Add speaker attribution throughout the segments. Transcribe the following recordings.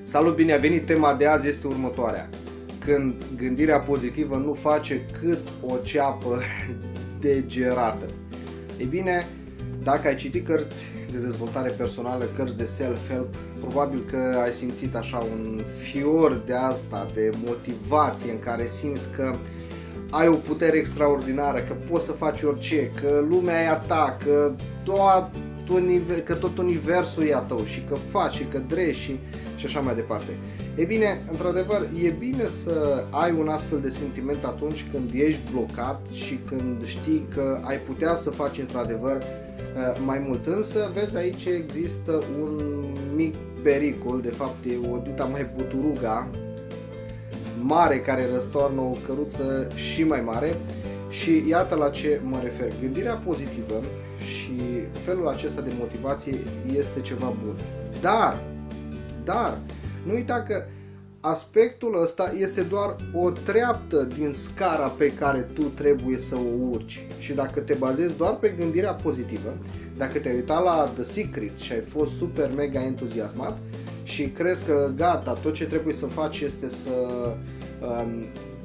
Speaker 1: Salut, bine ai venit! Tema de azi este următoarea. Când gândirea pozitivă nu face cât o ceapă degerată. Ei bine, dacă ai citit cărți de dezvoltare personală, cărți de self-help, probabil că ai simțit așa un fior de asta, de motivație în care simți că ai o putere extraordinară, că poți să faci orice, că lumea e a ta, că tot universul e a tău și că faci și că drești și așa mai departe. E bine, într-adevăr, e bine să ai un astfel de sentiment atunci când ești blocat și când știi că ai putea să faci într-adevăr mai mult. Însă, vezi, aici există un mic pericol, de fapt e o dita mai buturuga mare care răstoarnă o căruță și mai mare. Și iată la ce mă refer. Gândirea pozitivă și felul acesta de motivație este ceva bun. Dar, nu uita că aspectul ăsta este doar o treaptă din scara pe care tu trebuie să o urci. Și dacă te bazezi doar pe gândirea pozitivă, dacă te-ai uitat la The Secret și ai fost super mega entuziasmat și crezi că gata, tot ce trebuie să faci este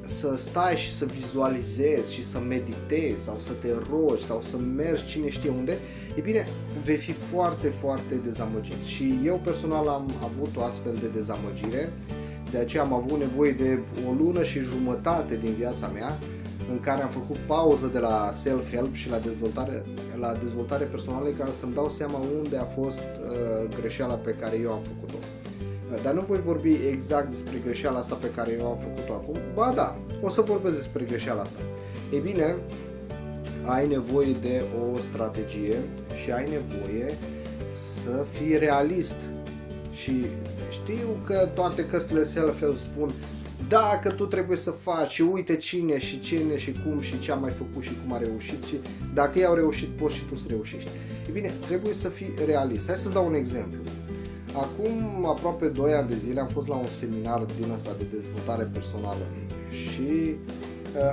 Speaker 1: să stai și să vizualizezi și să meditezi sau să te rogi sau să mergi cine știe unde, e bine, vei fi foarte, foarte dezamăgit. Și eu personal am avut o astfel de dezamăgire, de aceea am avut nevoie de o lună și jumătate din viața mea în care am făcut pauză de la self-help și la dezvoltare personală ca să-mi dau seama unde a fost greșeala pe care eu am făcut-o. Dar nu voi vorbi exact despre greșeala asta pe care eu am făcut-o acum. Ba da, o să vorbesc despre greșeala asta. Ei bine, ai nevoie de o strategie și ai nevoie să fii realist. Și știu că toate cărțile self-help spun da, că tu trebuie să faci și uite cine și cum și ce a mai făcut și cum a reușit și dacă ei au reușit poți și tu să reușești. Ei bine, trebuie să fii realist. Hai să-ți dau un exemplu. Acum aproape 2 ani de zile am fost la un seminar din ăsta de dezvoltare personală și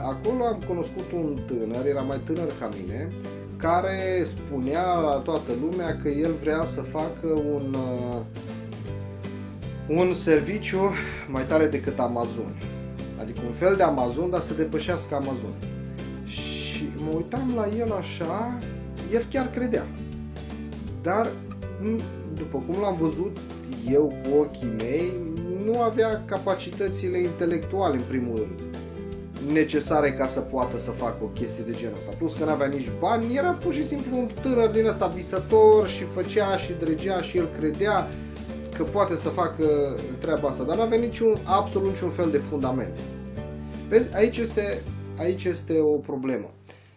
Speaker 1: acolo am cunoscut un tânăr, era mai tânăr ca mine, care spunea la toată lumea că el vrea să facă un serviciu mai tare decât Amazon. Adică un fel de Amazon, dar să depășească Amazon. Și mă uitam la el așa, el chiar credea. Dar după cum l-am văzut eu cu ochii mei, nu avea capacitățile intelectuale în primul rând necesare ca să poată să facă o chestie de genul ăsta. Plus că n-avea nici bani, era pur și simplu un tânăr din ăsta visător și făcea și dregea și el credea că poate să facă treaba asta, dar n-avea absolut niciun fel de fundament. Vezi, aici este o problemă.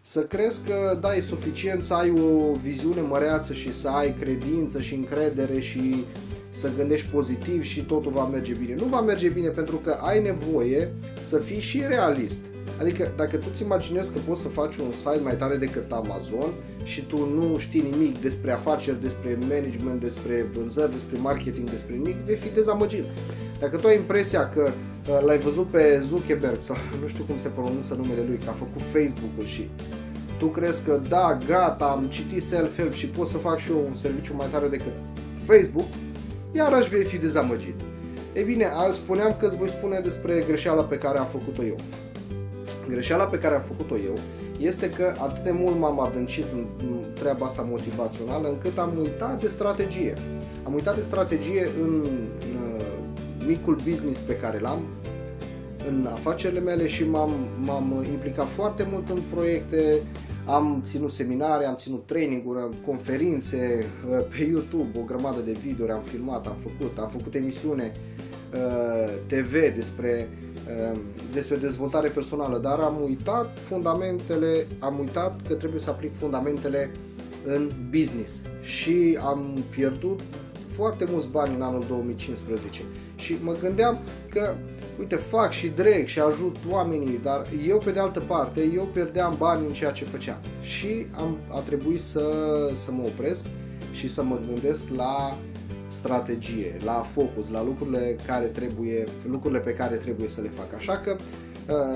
Speaker 1: Să crezi că da, e suficient să ai o viziune măreață și să ai credință și încredere și să gândești pozitiv și totul va merge bine. Nu va merge bine pentru că ai nevoie să fii și realist. Adică dacă tu îți imaginezi că poți să faci un site mai tare decât Amazon și tu nu știi nimic despre afaceri, despre management, despre vânzări, despre marketing, despre nimic, vei fi dezamăgit. Dacă tu ai impresia că l-ai văzut pe Zuckerberg sau nu știu cum se pronunță numele lui, că a făcut Facebook-ul și tu crezi că da, gata, am citit self-help și pot să fac și eu un serviciu mai tare decât Facebook, iarăși vei fi dezamăgit. Ei bine, azi spuneam că îți voi spune despre greșeala pe care am făcut-o eu. Greșeala pe care am făcut-o eu este că atât de mult m-am adâncit în treaba asta motivațională încât am uitat de strategie. Am uitat de strategie în micul business pe care l-am, în afacerile mele și m-am implicat foarte mult în proiecte, am ținut seminare, am ținut training-uri, conferințe pe YouTube, o grămadă de videouri am filmat, am făcut emisiune TV despre dezvoltare personală, dar am uitat fundamentele, am uitat că trebuie să aplic fundamentele în business și am pierdut foarte mulți bani în anul 2015 și mă gândeam că uite, fac și dreg și ajut oamenii, dar eu pe de altă parte, eu pierdeam bani în ceea ce făceam și a trebuit să mă opresc și să mă gândesc la strategie, la focus, la lucrurile pe care trebuie să le fac. Așa că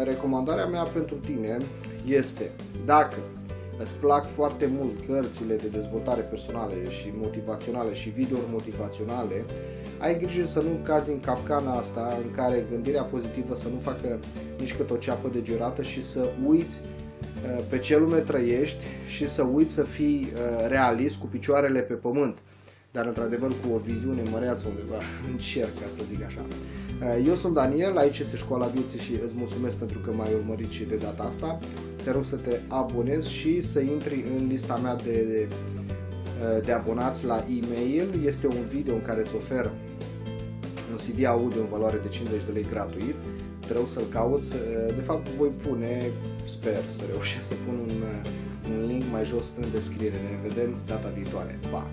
Speaker 1: recomandarea mea pentru tine este, dacă îți plac foarte mult cărțile de dezvoltare personală și motivaționale și videouri motivaționale, ai grijă să nu cazi în capcana asta în care gândirea pozitivă să nu facă nici cât o ceapă de giurată și să uiți pe ce lume trăiești și să uiți să fii realist cu picioarele pe pământ, dar într-adevăr cu o viziune măreață undeva în cer, ca să zic așa. Eu sunt Daniel, aici este Școala Vieții și îți mulțumesc pentru că m-ai urmărit și de data asta. Te rog să te abonezi și să intri în lista mea de abonați la e-mail. Este un video în care îți ofer un CD audio în valoare de 50 de lei gratuit. Te rog să-l cauți. De fapt voi pune, sper să reușesc să pun un link mai jos în descriere. Ne vedem data viitoare. Pa!